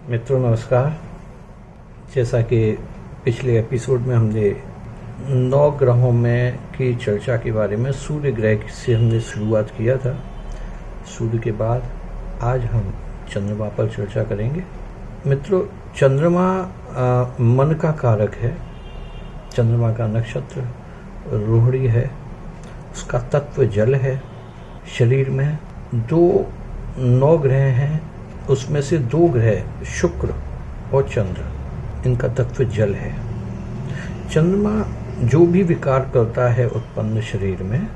मित्रों नमस्कार। जैसा कि पिछले एपिसोड में हमने 9 ग्रहों में की चर्चा के बारे में सूर्य ग्रह से हमने शुरुआत किया था। सूर्य के बाद आज हम चंद्रमा पर चर्चा करेंगे। मित्रों, चंद्रमा मन का कारक है। चंद्रमा का नक्षत्र रोहिणी है। उसका तत्व जल है। शरीर में 9 ग्रह हैं, उसमें से 2 ग्रह शुक्र और चंद्र, इनका तत्व जल है। चंद्रमा जो भी विकार करता है उत्पन्न शरीर में,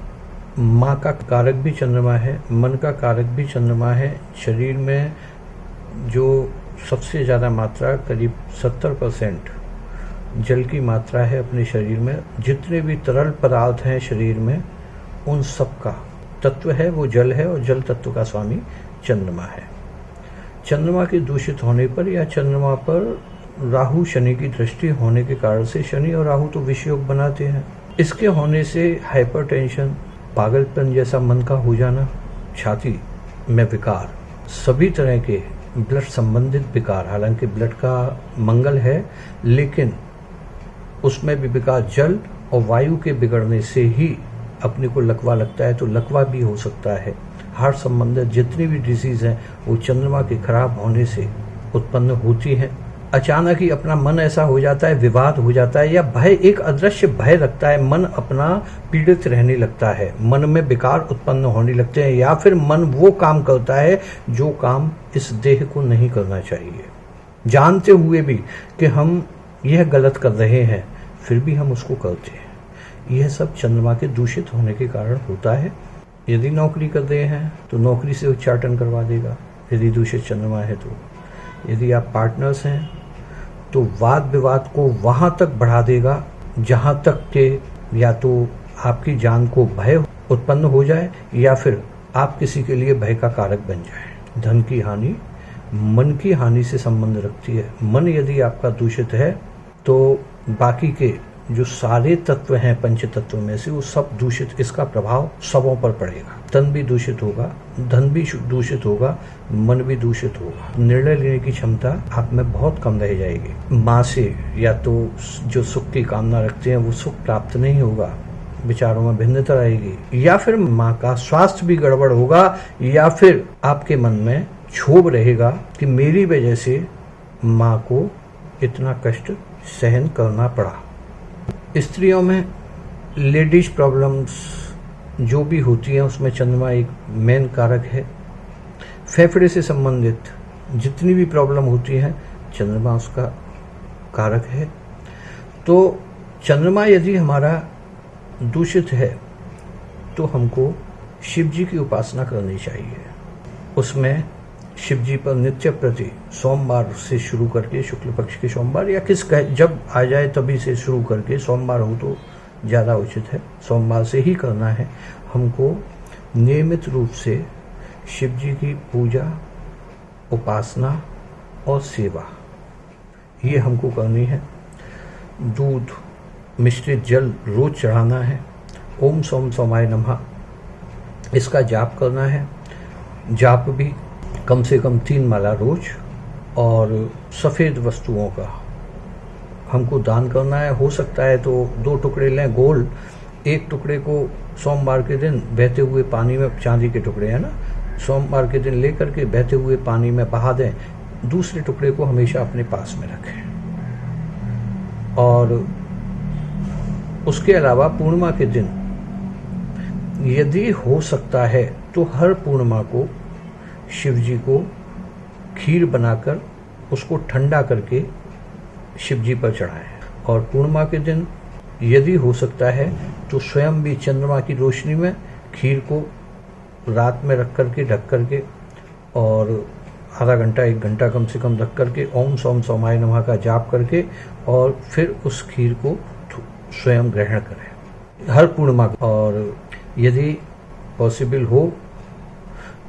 माँ का कारक भी चंद्रमा है, मन का कारक भी चंद्रमा है। शरीर में जो सबसे ज़्यादा मात्रा करीब 70% जल की मात्रा है अपने शरीर में। जितने भी तरल पदार्थ हैं शरीर में, उन सब का तत्व है वो जल है, और जल तत्व का स्वामी चंद्रमा है। चंद्रमा के दूषित होने पर या चंद्रमा पर राहु शनि की दृष्टि होने के कारण से, शनि और राहु तो विषयोग बनाते हैं, इसके होने से हाइपरटेंशन, पागलपन जैसा मन का हो जाना, छाती में विकार, सभी तरह के ब्लड संबंधित विकार, हालांकि ब्लड का मंगल है लेकिन उसमें भी विकार जल और वायु के बिगड़ने से ही अपने को लकवा लगता है, तो लकवा भी हो सकता है। हार्ट संबंधित जितनी भी डिजीज हैं वो चंद्रमा के खराब होने से उत्पन्न होती हैं। अचानक ही अपना मन ऐसा हो जाता है, विवाद हो जाता है, या भय, एक अदृश्य भय लगता है, मन अपना पीड़ित रहने लगता है, मन में विकार उत्पन्न होने लगते हैं, या फिर मन वो काम करता है जो काम इस देह को नहीं करना चाहिए, जानते हुए भी कि हम यह गलत कर रहे हैं, फिर भी हम उसको करते हैं। यह सब चंद्रमा के दूषित होने के कारण होता है। यदि नौकरी कर रहे हैं तो नौकरी से उच्चाटन करवा देगा, यदि दूषित चंद्रमा है तो। यदि आप पार्टनर्स हैं तो वाद विवाद को वहाँ तक बढ़ा देगा जहाँ तक के या तो आपकी जान को भय उत्पन्न हो जाए, या फिर आप किसी के लिए भय का कारक बन जाए। धन की हानि मन की हानि से संबंध रखती है। मन यदि आपका दूषित है तो बाकी के जो सारे तत्व हैं पंच तत्व में से, वो सब दूषित, इसका प्रभाव सबों पर पड़ेगा। तन भी दूषित होगा, धन भी दूषित होगा, मन भी दूषित होगा। निर्णय लेने की क्षमता आप में बहुत कम रह जाएगी। माँ से या तो जो सुख की कामना रखते हैं वो सुख प्राप्त नहीं होगा, विचारों में भिन्नता रहेगी, या फिर माँ का स्वास्थ्य भी गड़बड़ होगा, या फिर आपके मन में क्षोभ रहेगा कि मेरी वजह से माँ को इतना कष्ट सहन करना पड़ा। स्त्रियों में लेडीज प्रॉब्लम्स जो भी होती हैं उसमें चंद्रमा एक मेन कारक है। फेफड़े से संबंधित जितनी भी प्रॉब्लम होती हैं चंद्रमा उसका कारक है। तो चंद्रमा यदि हमारा दूषित है तो हमको शिव जी की उपासना करनी चाहिए। उसमें शिव जी पर नित्य प्रति सोमवार से शुरू करके, शुक्ल पक्ष के सोमवार या जब आ जाए तभी से शुरू करके, सोमवार हो तो ज़्यादा उचित है, सोमवार से ही करना है। हमको नियमित रूप से शिव जी की पूजा, उपासना और सेवा ये हमको करनी है। दूध मिश्रित जल रोज चढ़ाना है। ओम सोम सोमाय नमः इसका जाप करना है। जाप भी कम से कम 3 माला रोज, और सफ़ेद वस्तुओं का हमको दान करना है। हो सकता है तो 2 टुकड़े लें गोल्ड, एक टुकड़े को सोमवार के दिन बहते हुए पानी में, चांदी के टुकड़े हैं ना, सोमवार के दिन लेकर के बहते हुए पानी में बहा दें, दूसरे टुकड़े को हमेशा अपने पास में रखें। और उसके अलावा पूर्णिमा के दिन यदि हो सकता है तो हर पूर्णिमा को शिव जी को खीर बनाकर उसको ठंडा करके शिव जी पर चढ़ाएं। और पूर्णिमा के दिन यदि हो सकता है तो स्वयं भी चंद्रमा की रोशनी में खीर को रात में रख करके, ढक करके, और आधा घंटा 1 घंटा कम से कम रख करके ओम सोम सोमाय नमः का जाप करके, और फिर उस खीर को स्वयं ग्रहण करें हर पूर्णिमा। और यदि पॉसिबल हो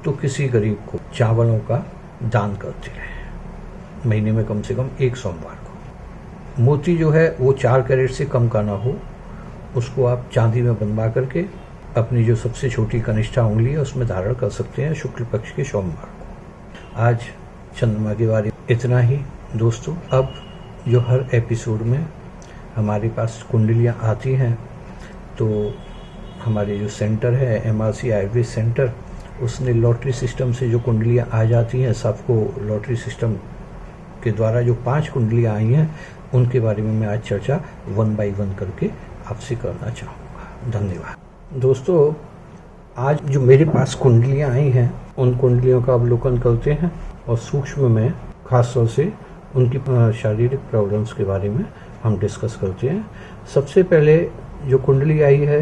तो किसी गरीब को चावलों का दान करते रहें, महीने में कम से कम 1 सोमवार को। मोती जो है वो 4 कैरेट से कम का ना हो, उसको आप चांदी में बनवा करके अपनी जो सबसे छोटी कनिष्ठा उंगली है उसमें धारण कर सकते हैं शुक्ल पक्ष के सोमवार को। आज चंद्रमा के बारे में इतना ही दोस्तों। अब जो हर एपिसोड में हमारे पास कुंडलियाँ आती हैं, तो हमारे जो सेंटर है MRC आयुर्वेद सेंटर, उसने लॉटरी सिस्टम से जो कुंडलियाँ आ जाती हैं, सबको लॉटरी सिस्टम के द्वारा जो 5 कुंडलियाँ आई हैं उनके बारे में मैं आज चर्चा 1 बाय 1 करके आपसे करना चाहूँगा। धन्यवाद दोस्तों। आज जो मेरे पास कुंडलियाँ आई हैं उन कुंडलियों का अवलोकन करते हैं और सूक्ष्म में खास तौर से उनकी शारीरिक प्रॉब्लम्स के बारे में हम डिस्कस करते हैं। सबसे पहले जो कुंडली आई है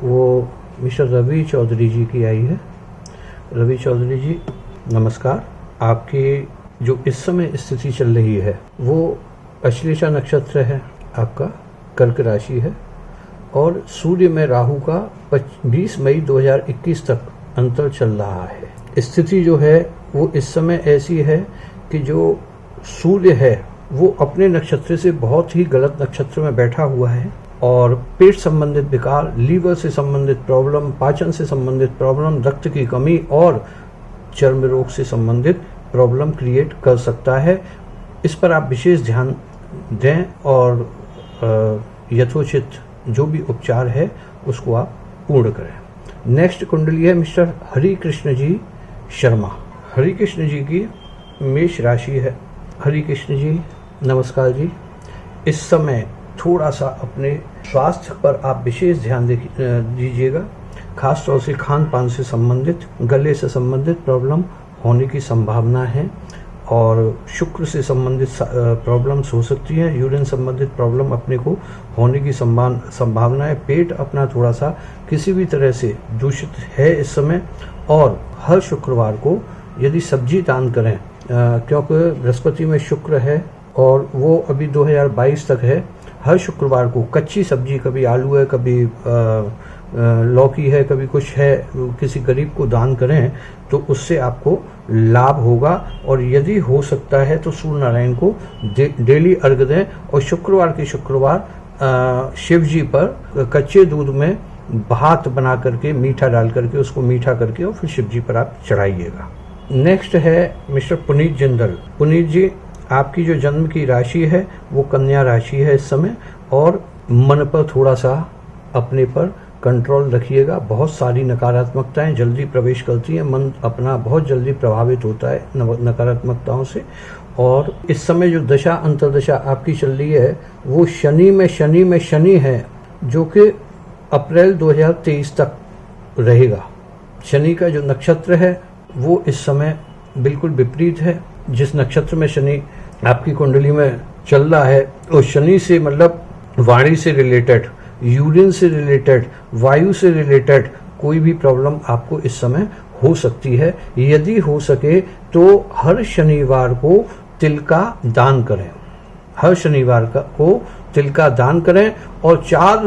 वो मिस्टर रवि चौधरी जी की आई है। रवि चौधरी जी नमस्कार। आपकी जो इस समय स्थिति चल रही है वो अश्लेषा नक्षत्र है, आपका कर्क राशि है और सूर्य में राहु का 20 मई 2021 तक अंतर चल रहा है। स्थिति जो है वो इस समय ऐसी है कि जो सूर्य है वो अपने नक्षत्र से बहुत ही गलत नक्षत्र में बैठा हुआ है और पेट संबंधित विकार, लीवर से संबंधित प्रॉब्लम, पाचन से संबंधित प्रॉब्लम, रक्त की कमी और चर्म रोग से संबंधित प्रॉब्लम क्रिएट कर सकता है। इस पर आप विशेष ध्यान दें और यथोचित जो भी उपचार है उसको आप पूर्ण करें। नेक्स्ट कुंडली है मिस्टर हरि कृष्ण जी शर्मा। हरि कृष्ण जी की मेष राशि है। हरि कृष्ण जी नमस्कार जी। इस समय थोड़ा सा अपने स्वास्थ्य पर आप विशेष ध्यान दीजिएगा। खास तौर से खान पान से संबंधित, गले से संबंधित प्रॉब्लम होने की संभावना है और शुक्र से संबंधित प्रॉब्लम्स हो सकती हैं। यूरिन संबंधित प्रॉब्लम अपने को होने की संभावना है। पेट अपना थोड़ा सा किसी भी तरह से दूषित है इस समय और हर शुक्रवार को यदि सब्जी दान करें, क्योंकि बृहस्पति में शुक्र है और वो अभी 2022 तक है, हर शुक्रवार को कच्ची सब्जी, कभी आलू है, कभी लौकी है, कभी कुछ है, किसी गरीब को दान करें तो उससे आपको लाभ होगा। और यदि हो सकता है तो सूर्य नारायण को डेली अर्घ दें और शुक्रवार के शुक्रवार शिव जी पर कच्चे दूध में भात बना करके मीठा डाल करके उसको मीठा करके और फिर शिव जी पर आप चढ़ाइएगा। नेक्स्ट है मिस्टर पुनीत जिंदल। पुनीत जी आपकी जो जन्म की राशि है वो कन्या राशि है इस समय और मन पर थोड़ा सा अपने पर कंट्रोल रखिएगा। बहुत सारी नकारात्मकताएं जल्दी प्रवेश करती हैं, मन अपना बहुत जल्दी प्रभावित होता है नकारात्मकताओं से। और इस समय जो दशा अंतर्दशा आपकी चल रही है वो शनि में शनि है जो कि अप्रैल 2023 तक रहेगा। शनि का जो नक्षत्र है वो इस समय बिल्कुल विपरीत है। जिस नक्षत्र में शनि आपकी कुंडली में चल रहा है उस शनि से मतलब वाणी से रिलेटेड, यूरिन से रिलेटेड, वायु से रिलेटेड कोई भी प्रॉब्लम आपको इस समय हो सकती है। यदि हो सके तो हर शनिवार को तिल का दान करें। हर शनिवार को तिल का दान करें और 4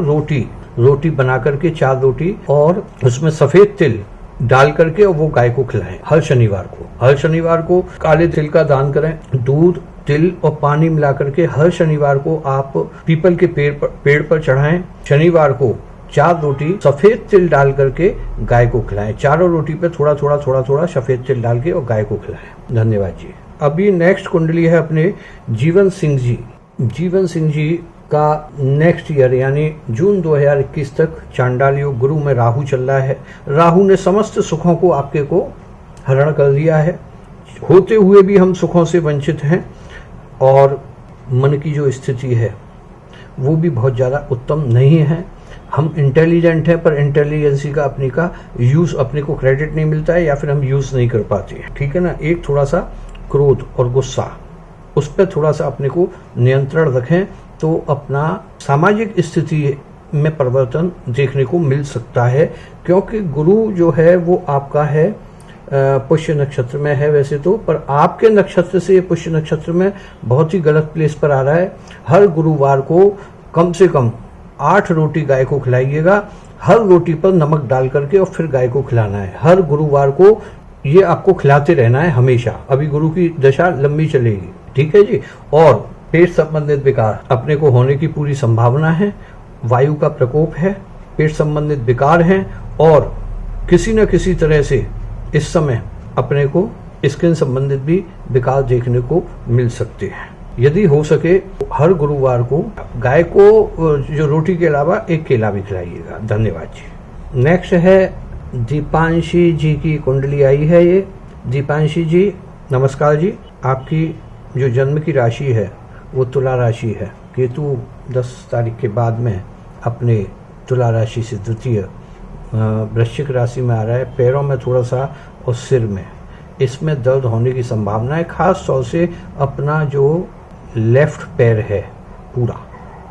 रोटी बना करके 4 रोटी और उसमें सफेद तिल डाल करके और वो गाय को खिलाएं। हर शनिवार को काले तिल का दान करें। दूध, तिल और पानी मिला करके हर शनिवार को आप पीपल के पेड़ पर चढ़ाएं। शनिवार को 4 रोटी सफेद तिल डाल करके गाय को खिलाएं। चारों रोटी पे थोड़ा सफेद तिल डाल के और गाय को खिलाएं। धन्यवाद जी। अभी नेक्स्ट कुंडली है अपने जीवन सिंह जी। जीवन सिंह जी का नेक्स्ट ईयर यानी जून 2021 तक चांडाल योग गुरु में राहु चल रहा है। राहु ने समस्त सुखों को आपके को हरण कर लिया है। होते हुए भी हम सुखों से वंचित हैं और मन की जो स्थिति है वो भी बहुत ज़्यादा उत्तम नहीं है। हम इंटेलिजेंट हैं पर इंटेलिजेंसी का अपने को क्रेडिट नहीं मिलता है या फिर हम यूज़ नहीं कर पाते हैं। ठीक है ना। एक थोड़ा सा क्रोध और गुस्सा, उस पर थोड़ा सा अपने को नियंत्रण रखें तो अपना सामाजिक स्थिति में परिवर्तन देखने को मिल सकता है। क्योंकि गुरु जो है वो आपका है पुष्य नक्षत्र में है वैसे तो, पर आपके नक्षत्र से पुष्य नक्षत्र में बहुत ही गलत प्लेस पर आ रहा है। हर गुरुवार को कम से कम 8 रोटी गाय को खिलाइएगा। हर रोटी पर नमक डाल करके और फिर गाय को खिलाना है। हर गुरुवार को ये आपको खिलाते रहना है हमेशा। अभी गुरु की दशा लंबी चलेगी। ठीक है जी। और पेट संबंधित विकार अपने को होने की पूरी संभावना है। वायु का प्रकोप है, पेट संबंधित विकार हैं और किसी न किसी तरह से इस समय अपने को स्किन संबंधित भी विकार देखने को मिल सकते हैं। यदि हो सके हर गुरुवार को गाय को जो रोटी के अलावा एक केला भी खिलाइएगा। धन्यवाद जी। नेक्स्ट है दीपांशी जी की कुंडली आई है। ये दीपांशी जी नमस्कार जी। आपकी जो जन्म की राशि है वो तुला राशि है। केतु 10 तारीख के बाद में अपने तुला राशि से द्वितीय वृश्चिक राशि में आ रहा है। पैरों में थोड़ा सा और सिर में इसमें दर्द होने की संभावना है। खास तौर से अपना जो लेफ्ट पैर है पूरा,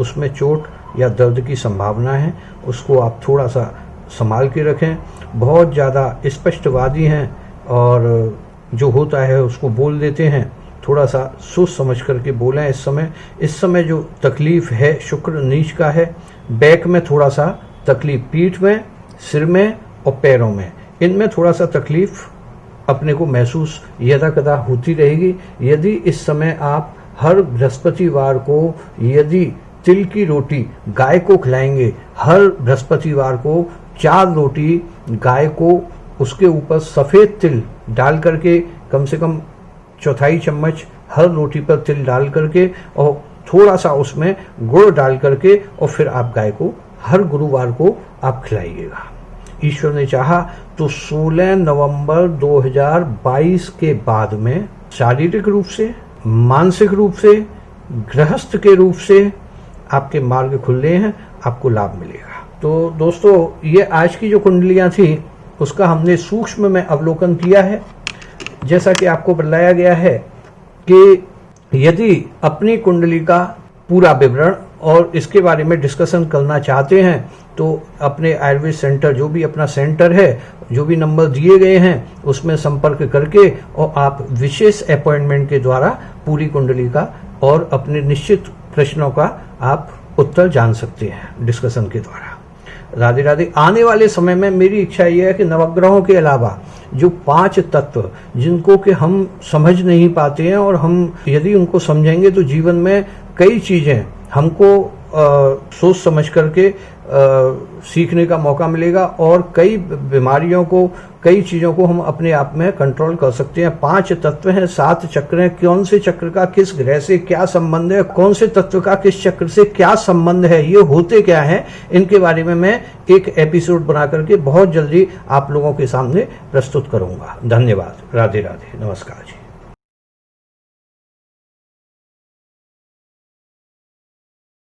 उसमें चोट या दर्द की संभावना है। उसको आप थोड़ा सा संभाल के रखें। बहुत ज़्यादा स्पष्टवादी हैं और जो होता है उसको बोल देते हैं। थोड़ा सा सोच समझ करके बोलें। इस समय जो तकलीफ है शुक्र नीच का है। बैक में थोड़ा सा तकलीफ, पीठ में, सिर में और पैरों में, इनमें थोड़ा सा तकलीफ अपने को महसूस यदा कदा होती रहेगी। यदि इस समय आप हर बृहस्पतिवार को यदि तिल की रोटी गाय को खिलाएंगे, हर बृहस्पतिवार को 4 रोटी गाय को उसके ऊपर सफ़ेद तिल डाल करके, कम से कम 1/4 चम्मच हर रोटी पर तिल डाल करके और थोड़ा सा उसमें गुड़ डाल करके और फिर आप गाय को हर गुरुवार को आप खिलाइएगा। ईश्वर ने चाहा तो 16 नवंबर 2022 के बाद में शारीरिक रूप से, मानसिक रूप से, गृहस्थ के रूप से आपके मार्ग खुले हैं, आपको लाभ मिलेगा। तो दोस्तों, ये आज की जो कुंडलियां थी उसका हमने सूक्ष्म में अवलोकन किया है। जैसा कि आपको बताया गया है कि यदि अपनी कुंडली का पूरा विवरण और इसके बारे में डिस्कशन करना चाहते हैं तो अपने आयुर्वेद सेंटर, जो भी अपना सेंटर है, जो भी नंबर दिए गए हैं उसमें संपर्क करके और आप विशेष अपॉइंटमेंट के द्वारा पूरी कुंडली का और अपने निश्चित प्रश्नों का आप उत्तर जान सकते हैं डिस्कशन के द्वारा। राधे राधे। आने वाले समय में मेरी इच्छा यह है कि नवग्रहों के अलावा जो 5 तत्व जिनको कि हम समझ नहीं पाते हैं और हम यदि उनको समझेंगे तो जीवन में कई चीज़ें हमको सोच समझ करके सीखने का मौका मिलेगा और कई बीमारियों को, कई चीज़ों को हम अपने आप में कंट्रोल कर सकते हैं। 5 तत्व हैं, 7 चक्र हैं। कौन से चक्र का किस ग्रह से क्या संबंध है, कौन से तत्व का किस चक्र से क्या संबंध है, ये होते क्या है, इनके बारे में मैं एक एपिसोड बना करके बहुत जल्दी आप लोगों के सामने प्रस्तुत करूंगा। धन्यवाद। राधे राधे। नमस्कार जी।